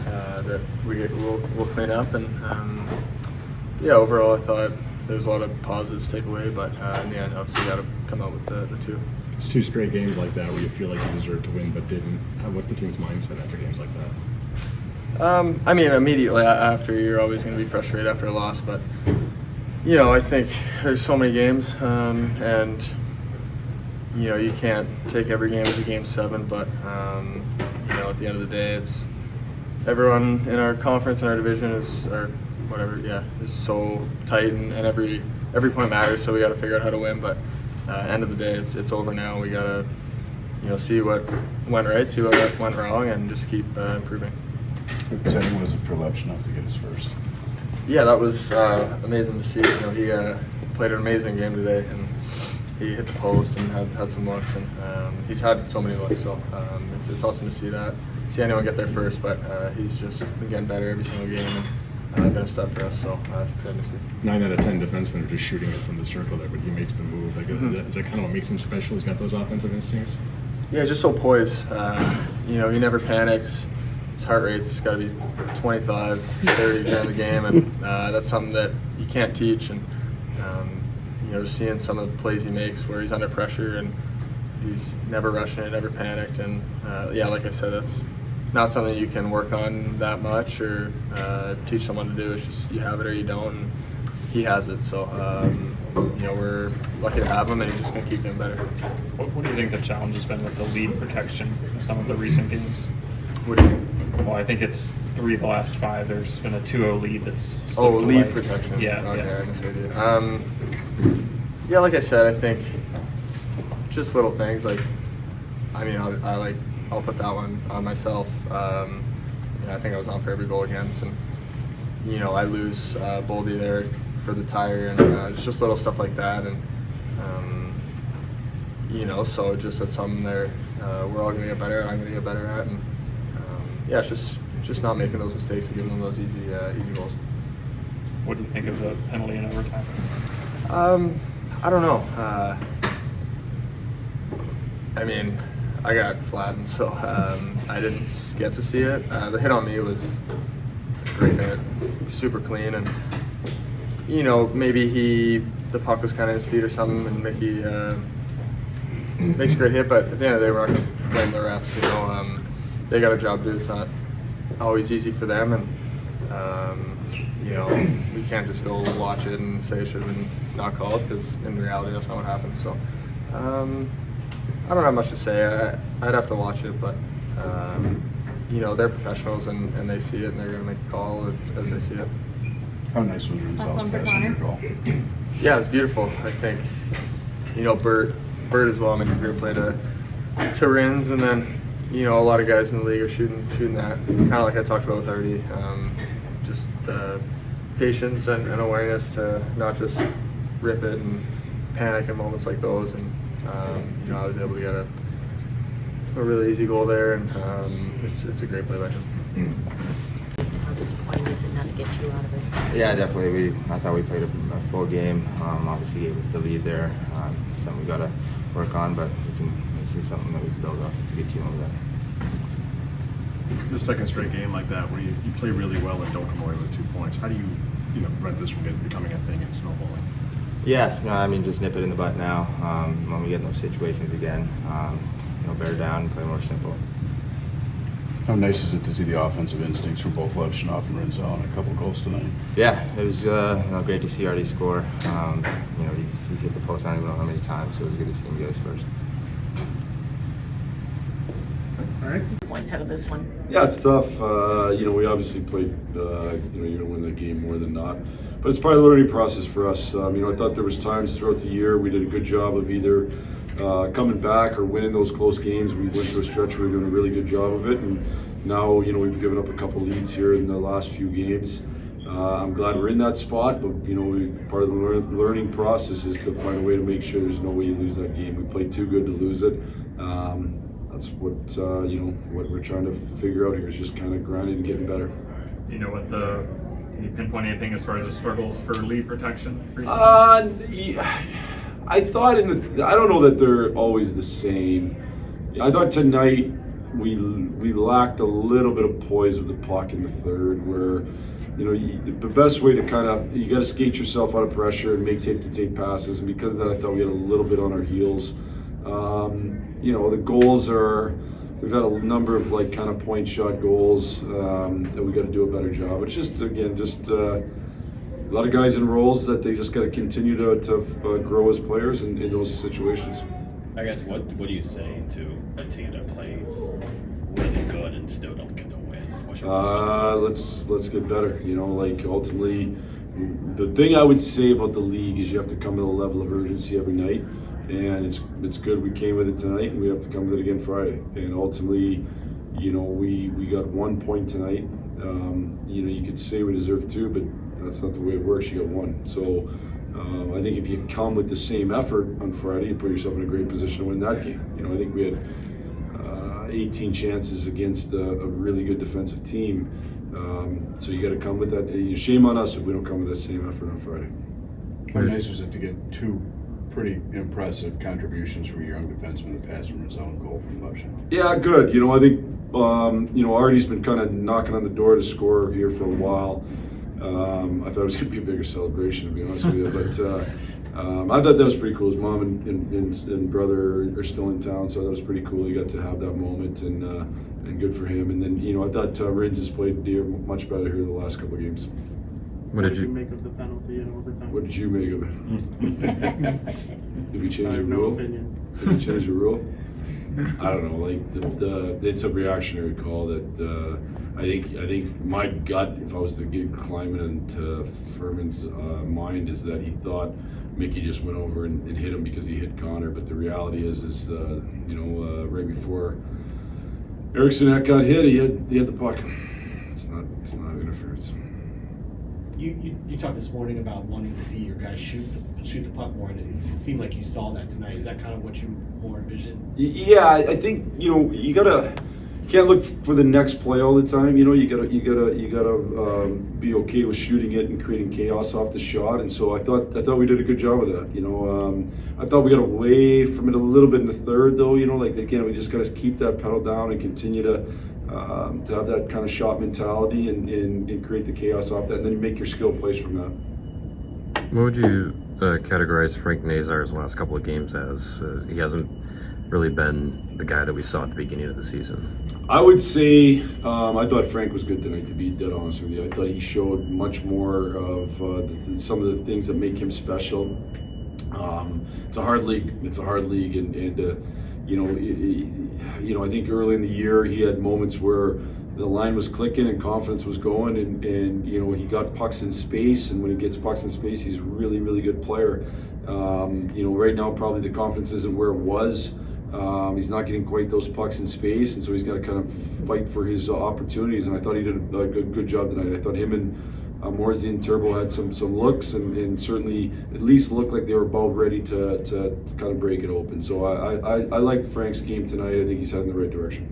that we'll clean up. And yeah, overall, I thought there's a lot of positives to take away, but in the end, obviously, got to come out with the two. It's 2 straight games like that where you feel like you deserve to win but didn't. What's the team's mindset after games like that? I mean, immediately after, you're always going to be frustrated after a loss, but I think there's so many games, and you can't take every game as a game 7, but at the end of the day, it's everyone in our conference and our division is so tight, and every point matters, so we got to figure out how to win. But end of the day, it's over now. We got to see what went right, see what went wrong, and just keep improving. What exciting was it for Lepchinov to get his first? Yeah, that was amazing to see. He played an amazing game today, and he hit the post and had some looks, and he's had so many looks. So it's awesome to see that. See anyone get there first, but he's just been getting better every single game, and been a stud for us. So it's exciting to see. 9 out of 10 defensemen are just shooting it from the circle there, but he makes the move. Like, is that kind of what makes him special? He's got those offensive instincts. Yeah, just so poised. He never panics. His heart rate's got to be 25, 30 during the game, and that's something that you can't teach. And just seeing some of the plays he makes where he's under pressure and he's never rushing it, never panicked. And like I said, that's not something you can work on that much or teach someone to do. It's just you have it or you don't, and he has it. So we're lucky to have him, and he's just going to keep getting better. What do you think the challenge has been with the lead protection in some of the recent games? What do you mean? Well, I think it's 3 of the last 5. There's been a 2-0 lead that's lead protection. Yeah. Okay, yeah. I understand. Yeah, like I said, I think just little things like, I'll put that one on myself. I think I was on for every goal against, and I lose Boldy there for the tire, and just little stuff like that, and so just that's something there we're all gonna get better at. I'm gonna get better at, and it's just not making those mistakes and giving them those easy goals. What do you think of the penalty in overtime? I don't know. I got flattened, so I didn't get to see it. The hit on me was a great hit, super clean, and maybe the puck was kind of his feet or something, and Mickey makes a great hit. But at the end of the day, we're not going to blame the refs. They got a job to do. It's not always easy for them, and we can't just go watch it and say it should have been not called, because in reality that's not what happened. So I don't have much to say. I'd have to watch it, but they're professionals, and they see it, and they're going to make a call as they see it. How nice was Rinzel's passing your goal? Yeah, it's beautiful. I think Bert as well makes a great play to Rins, and then a lot of guys in the league are shooting that, kind of like I talked about with Hardy. Just the patience and awareness to not just rip it and panic in moments like those. And I was able to get a really easy goal there, and it's a great play by him. How disappointing is it not to get 2 out of it? Yeah, definitely. I thought we played a full game. Obviously, with the lead there, something we got to work on, but this is something that we can build off to get you over there. The second straight game like that where you play really well and don't come away with 2 points. How do you prevent this from becoming a thing and snowballing? Yeah, just nip it in the butt now. When we get in those situations again, bear down and play more simple. How nice is it to see the offensive instincts from both Lepchinov and Rinzel and a couple goals tonight? Yeah, it was great to see Artie score. He's hit the post I don't even know how many times, so it was good to see him get his first. All right. Points out of this one. Yeah, it's tough. We obviously played, you're going to win the game more than not. But it's probably a learning process for us. I thought there was times throughout the year we did a good job of either coming back or winning those close games. We went through a stretch where we were doing a really good job of it. And now, we've given up a couple leads here in the last few games. I'm glad we're in that spot, but, part of the learning process is to find a way to make sure there's no way you lose that game. We played too good to lose it. That's what what we're trying to figure out here is just kind of grinding and getting better. Can you pinpoint anything as far as the struggles for lead protection recently? I thought I don't know that they're always the same. I thought tonight we lacked a little bit of poise with the puck in the third, where the best way to you got to skate yourself out of pressure and make tape-to-tape passes, and because of that I thought we had a little bit on our heels. The goals we've had a number of point shot goals that we got to do a better job. It's just a lot of guys in roles that they just got to continue to grow as players in those situations. I guess what do you say to a team that play really good and still don't get the win? What's your message to them? Let's get better. Ultimately, the thing I would say about the league is you have to come with a level of urgency every night, and it's good we came with it tonight, and we have to come with it again Friday. And ultimately, we got 1 point tonight. You could say we deserve 2, but that's not the way it works. You got 1. So I think if you come with the same effort on Friday, you put yourself in a great position to win that game. I think we had 18 chances against a really good defensive team. So you got to come with that. Shame on us if we don't come with that same effort on Friday. How nice was it to get 2 pretty impressive contributions from your young defenseman, a pass from his own goal from Blashill? Yeah, good. I think Artie's been kind of knocking on the door to score here for a while. I thought it was going to be a bigger celebration, to be honest with you, but I thought that was pretty cool. His mom and brother are still in town, so that was pretty cool. He got to have that moment, and good for him. And then I thought Rins has played much better here the last couple of games. What did you make of the penalty in overtime? What did you make of it? Did we change the rule? Opinion. Did we change the rule? I don't know. It's a reactionary call that I think my gut, if I was to get climate into Furman's mind, is that he thought Mickey just went over and hit him because he hit Connor. But the reality is right before Eriksson got hit, he had the puck. It's not interference. You talked this morning about wanting to see your guys shoot the puck more, and it seemed like you saw that tonight. Is that kind of what you more envisioned? Yeah, I think you can't look for the next play all the time. You gotta be okay with shooting it and creating chaos off the shot. And so I thought we did a good job of that. I thought we got away from it a little bit in the third, though. Again, we just gotta keep that pedal down and continue to have that kind of shot mentality and create the chaos off that, and then you make your skill plays from that. What would you categorize Frank Nazar's last couple of games as? He hasn't really been the guy that we saw at the beginning of the season. I would say I thought Frank was good tonight, to be dead honest with you. I thought he showed much more of some of the things that make him special. It's a hard league. And I think early in the year he had moments where the line was clicking and confidence was going, and he got pucks in space, and when he gets pucks in space, he's a really, really good player. Right now probably the confidence isn't where it was. He's not getting quite those pucks in space, and so he's got to kind of fight for his opportunities, and I thought he did a good job tonight. I thought him and Morsey and Turbo had some looks, and certainly at least looked like they were about ready to kind of break it open. So I like Frank's game tonight. I think he's heading in the right direction.